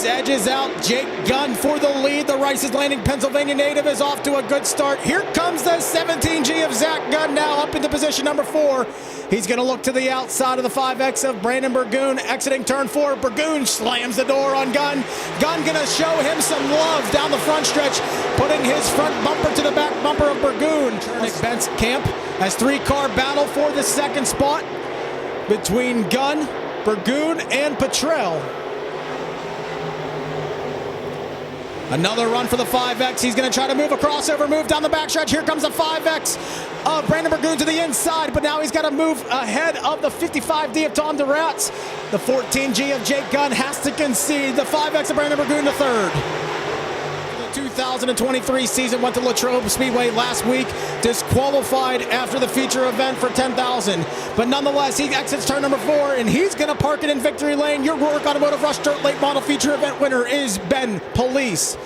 Rice edges out Jake Gunn for the lead. The Rice's Landing, Pennsylvania native is off to a good start. Here comes the 17G of Zach Gunn now up into position number 4. He's going to look to the outside of the 5X of Brandon Burgoon, exiting turn 4. Burgoon slams the door on Gunn. Gunn going to show him some love down the front stretch, putting his front bumper to the back bumper of Burgoon. Nick Bent's camp has 3-car battle for the second spot between Gunn, Burgoon, and Petrell. Another run for the 5X. He's going to try to move a crossover move down the backstretch. Here comes the 5X of Brandon Burgoon to the inside, but now he's got to move ahead of the 55D of Tom DeRatz. The 14G of Jake Gunn has to concede. The 5X of Brandon Burgoon to third. The 2023 season went to Latrobe Speedway last week, disqualified after the feature event for 10,000. But nonetheless, he exits turn number 4, and he's going to park it in victory lane. Your Rourke Automotive Rush Dirt Late Model feature event winner is Ben Police.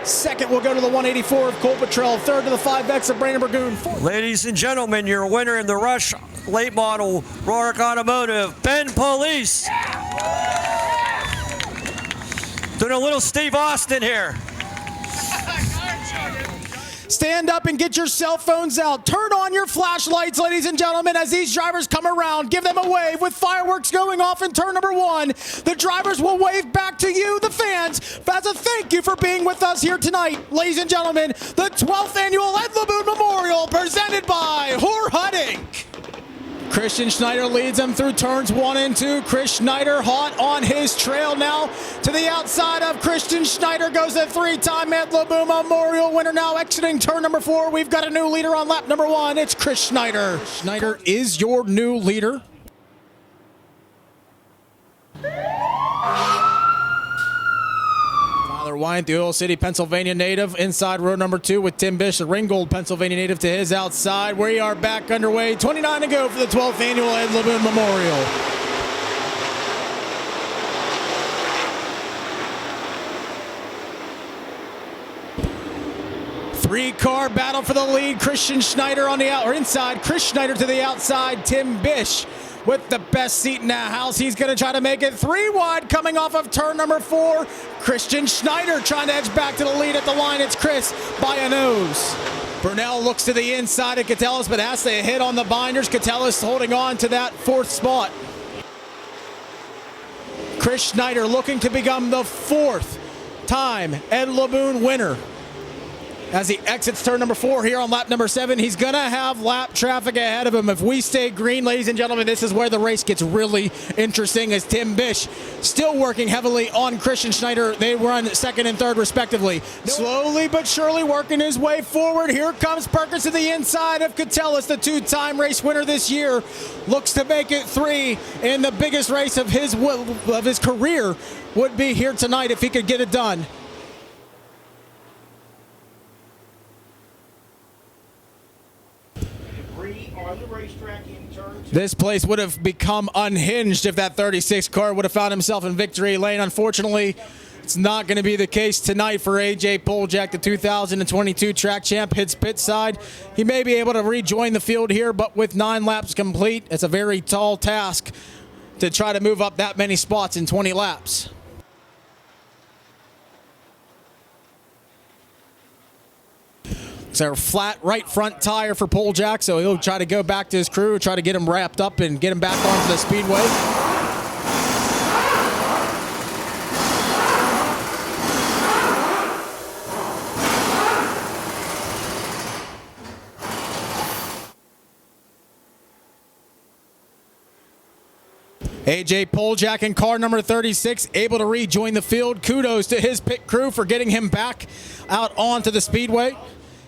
Second will go to the 184 of Cole Petrell. Third to the 5X of Brandon Burgoon. Ladies and gentlemen, your winner in the Rush Late Model Rourke Automotive, Ben Police. Doing a little Steve Austin here. Stand up and get your cell phones out. Turn on your flashlights, ladies and gentlemen, as these drivers come around. Give them a wave with fireworks going off in turn number 1. The drivers will wave back to you, the fans, as a thank you for being with us here tonight. Ladies and gentlemen, the 12th Annual Ed Laboon Memorial presented by Hoare Hudding. Christian Schneider leads him through turns 1 and 2. Chris Schneider hot on his trail now. To the outside of Christian Schneider goes a 3-time Ed Laboon Memorial winner now exiting turn number 4. We've got a new leader on lap number 1. It's Chris Schneider. Schneider is your new leader. Wyant, the Oil City, Pennsylvania native, inside row number 2 with Tim Bish, the Ringgold, Pennsylvania native, to his outside. We are back underway. 29 to go for the 12th Annual Ed Laboon Memorial. Three-car battle for the lead. Christian Schneider on the inside. Chris Schneider to the outside. Tim Bish with the best seat in the house. He's going to try to make it 3 wide coming off of turn number 4. Christian Schneider trying to edge back to the lead at the line. It's Chris by a nose. Burnell looks to the inside of Catellis, but has to hit on the binders. Catellis holding on to that 4th spot. Chris Schneider looking to become the 4th time Ed Laboon winner. As he exits turn number 4 here on lap number 7, he's going to have lap traffic ahead of him. If we stay green, ladies and gentlemen, this is where the race gets really interesting, as Tim Bish still working heavily on Christian Schneider. They run 2nd and 3rd respectively. Slowly but surely working his way forward. Here comes Perkins to the inside of Catellis, the 2-time race winner this year. Looks to make it 3 in the biggest race of his career would be here tonight if he could get it done. This place would have become unhinged if that 36 car would have found himself in victory lane. Unfortunately, it's not going to be the case tonight for AJ Poljak, the 2022 track champ. Hits pit side. He may be able to rejoin the field here, but with 9 laps complete, it's a very tall task to try to move up that many spots in 20 laps. It's a flat right front tire for Poljak, so he'll try to go back to his crew, try to get him wrapped up and get him back onto the speedway. AJ Poljak in car number 36, able to rejoin the field. Kudos to his pit crew for getting him back out onto the speedway.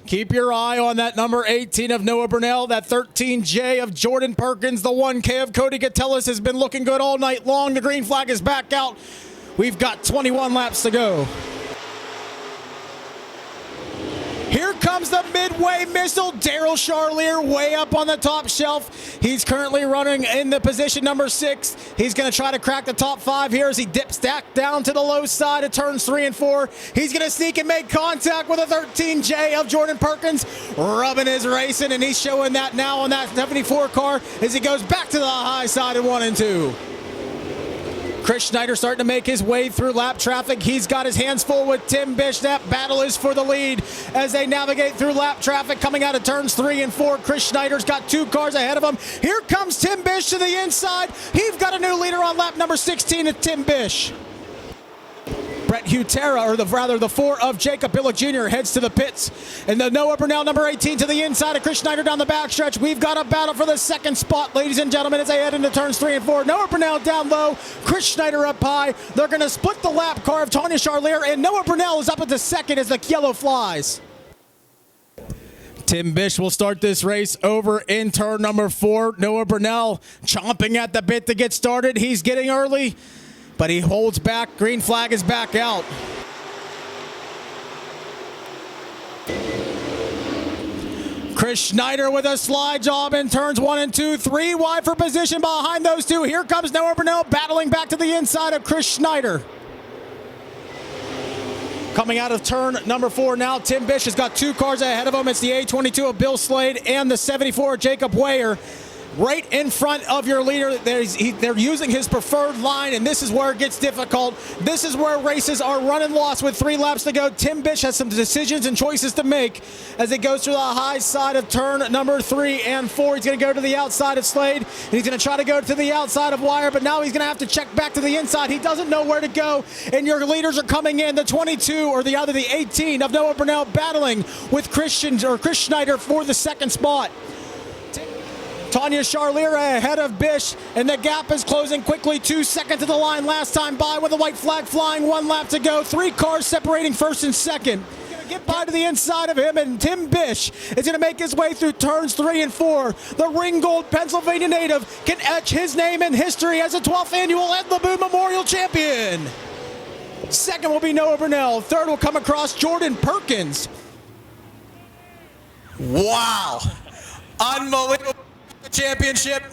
Keep your eye on that number 18 of Noah Burnell, that 13J of Jordan Perkins, the 1K of Cody Catellis has been looking good all night long. The green flag is back out. We've got 21 laps to go. Here comes the midway missile, Daryl Charlier way up on the top shelf. He's currently running in the position number 6. He's going to try to crack the top 5 here as he dips back down to the low side of turns 3 and 4. He's going to sneak and make contact with a 13J of Jordan Perkins. Rubbing his racing, and he's showing that now on that 74 car as he goes back to the high side in 1 and 2. Chris Schneider starting to make his way through lap traffic. He's got his hands full with Tim Bish. That battle is for the lead as they navigate through lap traffic coming out of turns 3 and 4. Chris Schneider's got 2 cars ahead of him. Here comes Tim Bish to the inside. He's got a new leader on lap number 16 of Tim Bish. Brett Hutera, or the 4 of Jacob Billick Jr. heads to the pits. And the Noah Burnell, number 18, to the inside of Chris Schneider down the backstretch. We've got a battle for the second spot, ladies and gentlemen, as they head into turns 3 and 4. Noah Burnell down low, Chris Schneider up high. They're going to split the lap car of Tanya Charlier, and Noah Burnell is up at the second as the yellow flies. Tim Bish will start this race over in turn number 4. Noah Burnell chomping at the bit to get started. He's getting early, but he holds back. Green flag is back out. Chris Schneider with a slide job in turns 1 and 2. 3 wide for position behind those two. Here comes Noah Burnell battling back to the inside of Chris Schneider. Coming out of turn number 4 now, Tim Bish has got 2 cars ahead of him. It's the A22 of Bill Slade and the 74 of Jacob Weyer. Right in front of your leader, they're using his preferred line, and this is where it gets difficult. This is where races are run and lost with 3 laps to go. Tim Bish has some decisions and choices to make as he goes through the high side of turn number 3 and 4. He's going to go to the outside of Slade, and he's going to try to go to the outside of Weyer, but now he's going to have to check back to the inside. He doesn't know where to go, and your leaders are coming in. The 22 or the 18 of Noah Burnell battling with Chris Schneider for the second spot. Tanya Charlier ahead of Bish, and the gap is closing quickly. 2 seconds to the line last time by with a white flag flying. 1 lap to go. 3 cars separating first and second. Gonna get by to the inside of him, and Tim Bish is going to make his way through turns 3 and 4. The Ringgold Pennsylvania native can etch his name in history as a 12th Annual Ed Laboon Memorial champion. Second will be Noah Burnell. Third will come across Jordan Perkins. Wow. Unbelievable. Championship.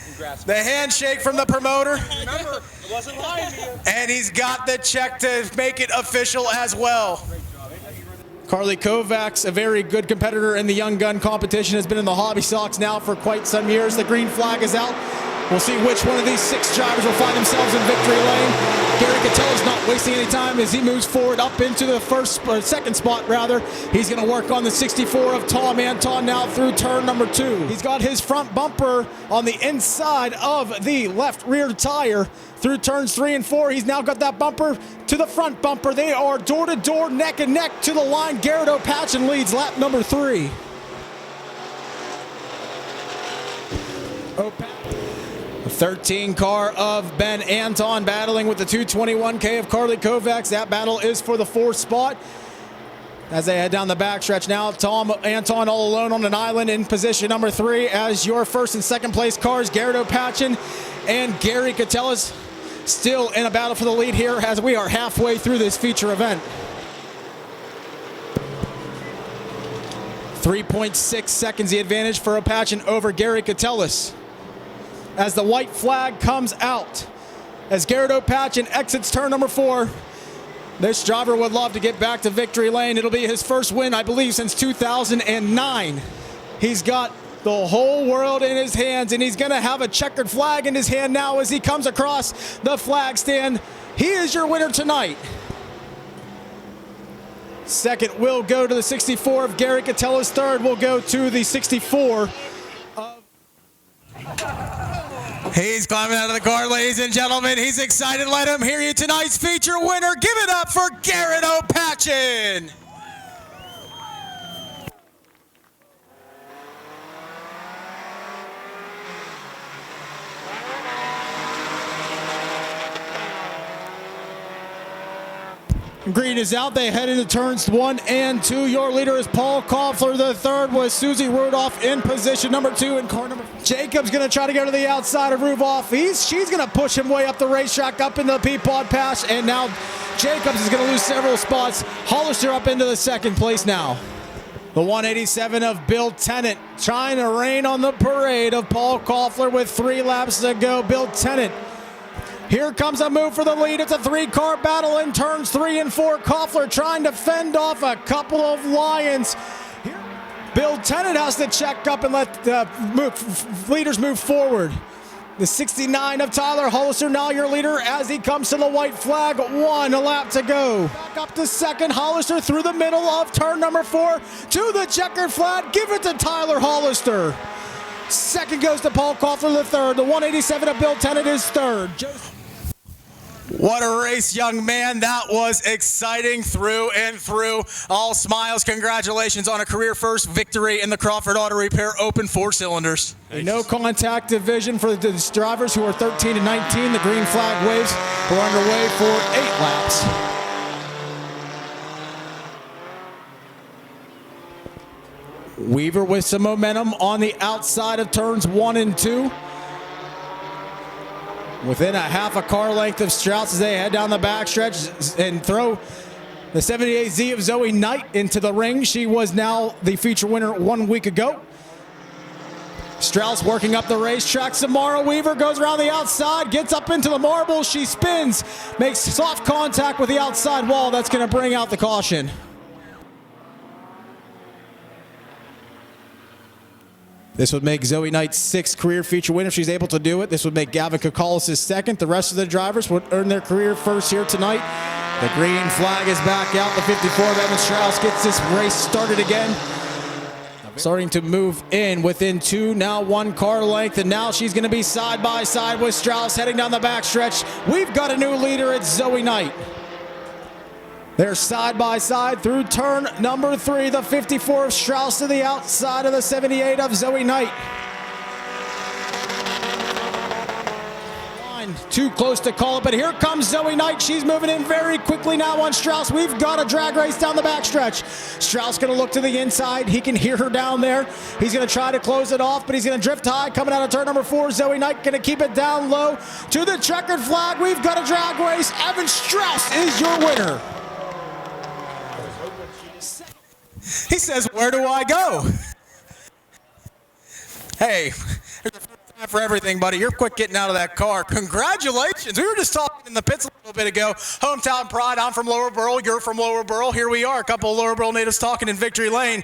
Congrats. The handshake from the promoter. Remember, it wasn't lying to you. And he's got the check to make it official as well. Carly Kovacs, a very good competitor in the young gun competition, has been in the hobby stocks now for quite some years. The green flag is out. We'll see which one of these 6 drivers will find themselves in victory lane. Gary Catella's not wasting any time as he moves forward up into the second spot rather. He's going to work on the 64 of Tom Anton now through turn number 2. He's got his front bumper on the inside of the left rear tire through turns 3 and 4. He's now got that bumper to the front bumper. They are door to door, neck and neck to the line. Garrett O'Patchen leads lap number 3. The 13 car of Ben Anton battling with the 221K of Carly Kovacs. That battle is for the 4th spot. As they head down the backstretch now, Tom Anton all alone on an island in position number 3 as your first and second place cars, Garrett O'Patchen and Gary Catella's still in a battle for the lead here as we are halfway through this feature event. 3.6 seconds the advantage for O'Patchen over Gary Catella's. As the white flag comes out, as Garrett O'Patchen exits turn number 4, this driver would love to get back to victory lane. It'll be his first win, I believe, since 2009. He's got the whole world in his hands, and he's going to have a checkered flag in his hand now as he comes across the flag stand. He is your winner tonight. Second will go to the 64 of Gary Catella's. Third will go to the 64 of... He's climbing out of the car, ladies and gentlemen. He's excited. Let him hear you. Tonight's feature winner. Give it up for Garrett O'Patchen. Green is out. They head into turns 1 and 2. Your leader is Paul Koffler. The third was Susie Rudolph in position number 2 in car number. Jacob's going to try to go to the outside of Rudolph. She's going to push him way up the racetrack, up in the Peapod Pass, and now Jacobs is going to lose several spots. Hollister up into the second place now. The 187 of Bill Tennant trying to rain on the parade of Paul Koffler with 3 laps to go. Bill Tennant. Here comes a move for the lead. It's a 3-car battle in turns 3 and 4. Koffler trying to fend off a couple of Lions. Here, Bill Tennant has to check up and let the leaders move forward. The 69 of Tyler Hollister, now your leader as he comes to the white flag. 1 lap to go. Back up to second. Hollister through the middle of turn number 4 to the checkered flag. Give it to Tyler Hollister. Second goes to Paul Koffler, the third. The 187 of Bill Tennant is third. What a race, young man. That was exciting through and through. All smiles. Congratulations on a career first victory in the Crawford Auto Repair Open 4 cylinders. A no contact division for the drivers who are 13 and 19. The green flag waves are underway for 8 laps. Weaver with some momentum on the outside of turns 1 and 2. Within a half a car length of Strauss as they head down the backstretch and throw the 78Z of Zoe Knight into the ring. She was now the feature winner 1 week ago. Strauss working up the racetrack. Samara Weaver goes around the outside, gets up into the marble. She spins, makes soft contact with the outside wall. That's going to bring out the caution. This would make Zoe Knight's 6th career feature winner if she's able to do it. This would make Gavin Kokalis' 2nd. The rest of the drivers would earn their career first here tonight. The green flag is back out. The 54 of Evan Strauss gets this race started again. Starting to move in within 2, now 1 car length, and now she's going to be side by side with Strauss heading down the backstretch. We've got a new leader. It's Zoe Knight. They're side by side through turn number 3. The 54 of Strauss to the outside of the 78 of Zoe Knight. Too close to call it, but here comes Zoe Knight. She's moving in very quickly now on Strauss. We've got a drag race down the backstretch. Strauss going to look to the inside. He can hear her down there. He's going to try to close it off, but he's going to drift high. Coming out of turn number 4, Zoe Knight going to keep it down low to the checkered flag. We've got a drag race. Evan Strauss is your winner. He says, "Where do I go?" Hey, there's a time for everything, buddy. You're quick getting out of that car. Congratulations. We were just talking in the pits a little bit ago. Hometown pride. I'm from Lower Burrell. You're from Lower Burrell. Here we are, a couple of Lower Burrell natives talking in Victory Lane.